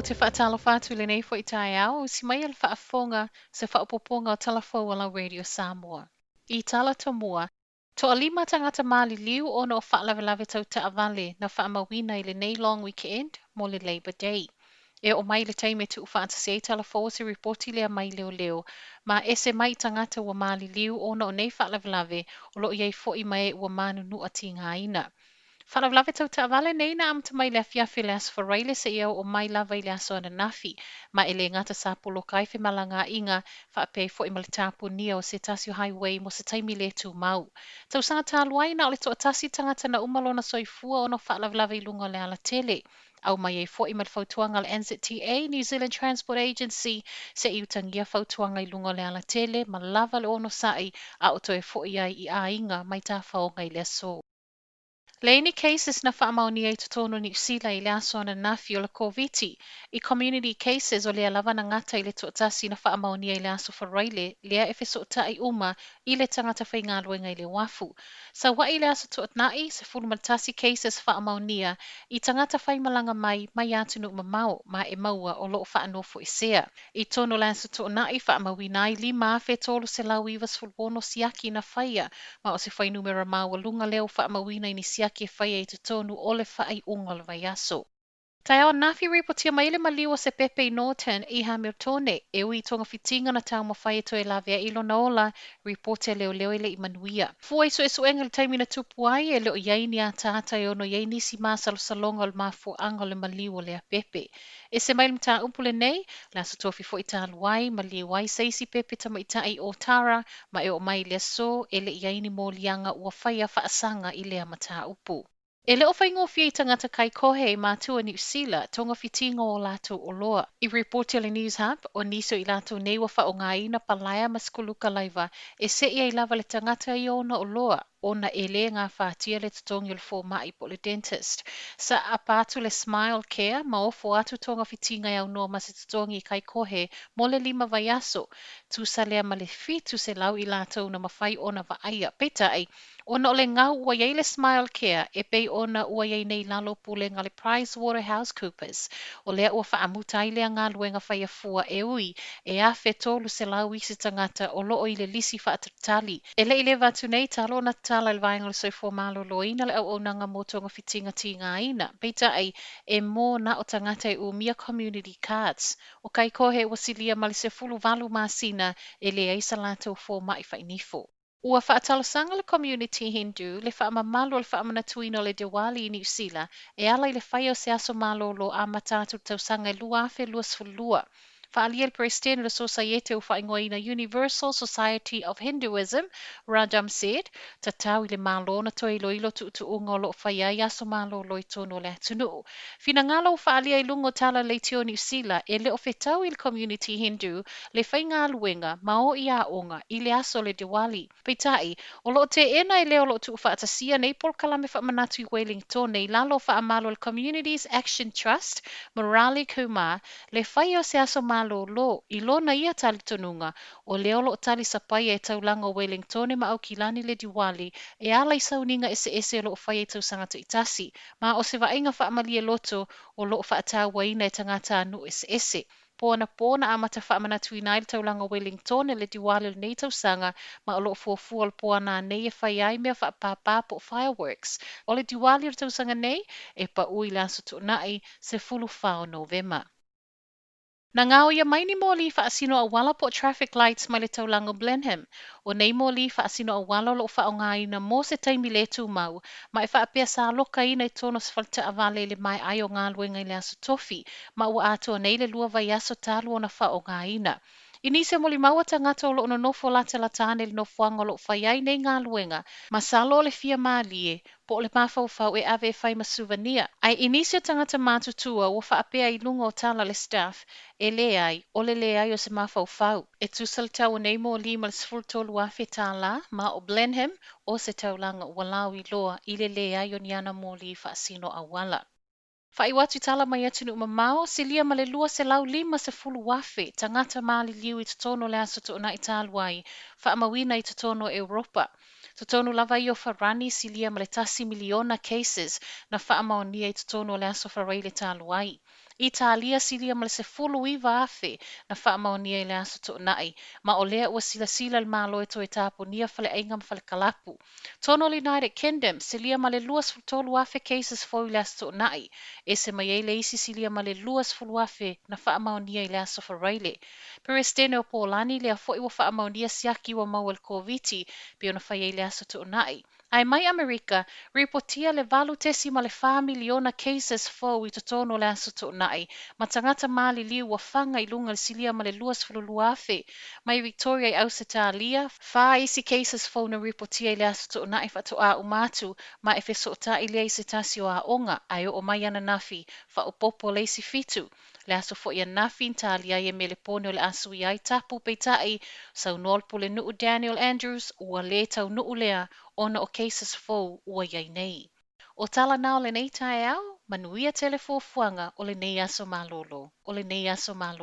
O te whaatalo whātu le nei fo i tae au, si mai al whaafonga se whaapoponga o talafo ala Radio Samoa. I tala to mua, to a lima tangata mali liu o no whaalawelawe tau ta avale na whaamawina i le nei long weekend mo le Labour Day. E o mai le taime tu whaata se talafo se reporti lea mai leo leo, ma ese mai tangata wa mali liu o no nei whaalawelawe o lo iei fo i mai ua manu nu ati ngā ina. Whanawlawe tau ta avale nei na am tamai le fiafi le aso wharaile se iau o mai lawa i le aso ana nafi, ma ele ngata sa polo kai whi malanga inga whaapei fo i malitapu nia o se Tasio Highway mo se taimi le tu mau. Tau sanga ta aluai na o le to atasi tangata na umalona soifua o no whaalawe i lunga le ala tele. Au mai e fo i malfautuanga le NZTA, New Zealand Transport Agency, se i utangia fautuanga i lunga le ala tele, ma lava le ono sai a o to e fo i ai i a inga mai ta whaonga i le aso. Leini cases na whaamaoni ai totono ni usila i le aso ana nafi o le COVID, i community cases o le alawa na ngata i le tuatasi na whaamaoni ai le aso wharaile, lea e feso ta i uma i le tangata whainga luenga i le wafu. Sa wa i le aso tuatnai, se fulmatasi cases whaamaonia, i tangata whaimalanga mai atu nuk mamau, ma e maua o loo whaanofo i sea. I tono le aso tuatnai whaamawinai li maafe tolu se lau iwas fulwono siaki na whaia, ma o se whai numera maua lunga leo whaamawina i ni siaki ke whai e te tonu o le whai unga le vai aso. Tai o nafi reportia mai le maliwa se Pepe i Norton i Hamiltone, e ui tonga fitinga na tau mawhai e toe la vea ilo na ola, reportia leo leo le i manuia. Fua iso e suenga le taimina tupu ai e leo iaini a tata e ono iaini si masalo salonga le mafu anga le maliwa le a Pepe. E se mai mta upule nei, la sa tofi fo i talu ai, maliwa ai seisi Pepe tama i tai o Tara, ma e o mai le so, e le iaini mo lianga ua whaia whaasanga i lea mata upu. E leo whaingo fia i tangata kai kohe ma tua New Zealand, tonga fitinga o lato o loa. I reporti le News Hub, o niso i lato nei wa wha o ngai na palaya maskuluka laiva, e se ia i lava le tangata i ona o loa. Ona e le ngā whātia le tutongi le fō mai po le dentist. Sa apatu le Smile Care, ma ofo atu tonga fitinga au noa ma se tutongi kai kohe, mo le lima vai aso. Tu sa lea ma le fitu se lau i lato na mawhai ona va aia. Peta ai, ona o le ngau ua iei le Smile Care, e pei ona ua iei nei lalo pule ngā le PricewaterhouseCoopers. O lea ua whaamutai lea ngā luenga whaia fua e ui, e a tolu se lau i se tangata o loo i le lisi whaatatali. E le i le vatu nei talo na tala le vaenga le soifo malo loina le au o nanga motonga fitinga ti ngā ina. Peita ai, e mō na o tangata e umia community cards. O kai kohe wasilia mali se fulu valu masina e le eisa lato fō mai whainifo. Ua whaatalasanga le community Hindu le whaamamalo le whaamanatuina le Diwali i New Zealand e ala i le whaia o se aso malo lo a matatu tausanga e lua afe luas fulua. Whaalia le President le Societe o whaingoina Universal Society of Hinduism, Radam said, ta tau i le malo na toi lo ilo tu unga o lo whaia i aso malo lo i tono le atunu. Fina ngalo whaalia i lungo tala le tio New Zealand e le o whetau i le community Hindu le whainga aluenga ma o i a onga i le aso le Diwali. Peitai, o lo te ena i leo lo tu whaatasia nei por kalame whaamanatu i Wellington nei lalo whaamalo le Communities Action Trust, Morale Kumar, le whaia o se aso malo lo i lona ia tali tonunga o leo lo tali sapai e taulanga o Wellington ma au kilani le Diwali e ala i sauninga ese lo whaia tau sangata i tasi, ma o se vaenga whaamalia loto o lo whaatawa ina e tangata anu ese. Pōna a mata whaamanatu i nai taulanga Wellington e le Diwali nei tausanga ma o lo fuafua le pōna nei e whai ai mea whaapapa po fireworks. O le Diwali o tausanga nei e pa ui laso tu nai se fulu whao November. Na ngā o ia maini mō li whaasino a wala po traffic lights mai le taulanga Blenheim. O nei mō li whaasino a wala lo wha o ngā ina mō se taimi le tū mau, ma e whaapea sa loka ina i tono se whalita a vale le mai ai o ngā luenga i le aso tofi, ma ua ato nei le lua vai aso talu o na wha o ngā ina. Inise moli maua tangata o lo no nofo lata latane le nofoanga lo whaiai nei ngā luenga, ma salo le fia mālie, po le mawhauwhau e ave whai ma souvenir. Ai inise tangata mātutua o whaapea i lunga o tala le staff, e le ai, o le ai o se mawhauwhau. E tusal tau nei mō lima le sfultolu afe tāla, ma o Blenheim o se taulanga walau i loa i le ai o niana mō li whaasino a wala. Whai watu tala mai atu nu mamao, se lia ma le lua se lau lima se fulu wafe, tangata mali liu i tutono le aso tuona i tāluai, whaamawina i tutono Europa. Tutono lava i o wharani si lia ma le tasi miliona cases na whaamaonia i tutono le aso whareile tāluai. Italia silia ma le se fulu iwa afe na whaamaonia i le aso to nai, ma o lea ua sila le malo e to e tāponia fale ainga ma fale kalapu. Tono le United Kingdom, silia ma le luas tolu afe cases fo i le aso to nai, e se mai e le isi silia ma le luas fulu afe na whaamaonia i le aso wharaile. Pero stene o Polani lea fo i wa whaamaonia siaki wa mau al COVID, pe ona whai e le aso to nai. Ai mai Amerika, reportia le valu tesi ma le 4 miliona cases fo i to tono le aso to nai, ma tangata mali liu wa whanga i lunga le silia ma le luas fululu afe. Mai Victoria i Ausitalia, 5 isi cases fo na reportia i le aso to nai fa to a umatu, ma e feso ta i le isi tasio a onga, ai o mai ana nafi, fa o popo le isi fitu. Le aso fo ia nafi in talia i me le pone o le aso i ai tapu peitai, sau nolpo le nuu Daniel Andrews, ua le tau nuu lea, ona o cases fo ua iai nei. O tala nao le nei tae au, manuia telefofuanga o le nei aso malolo.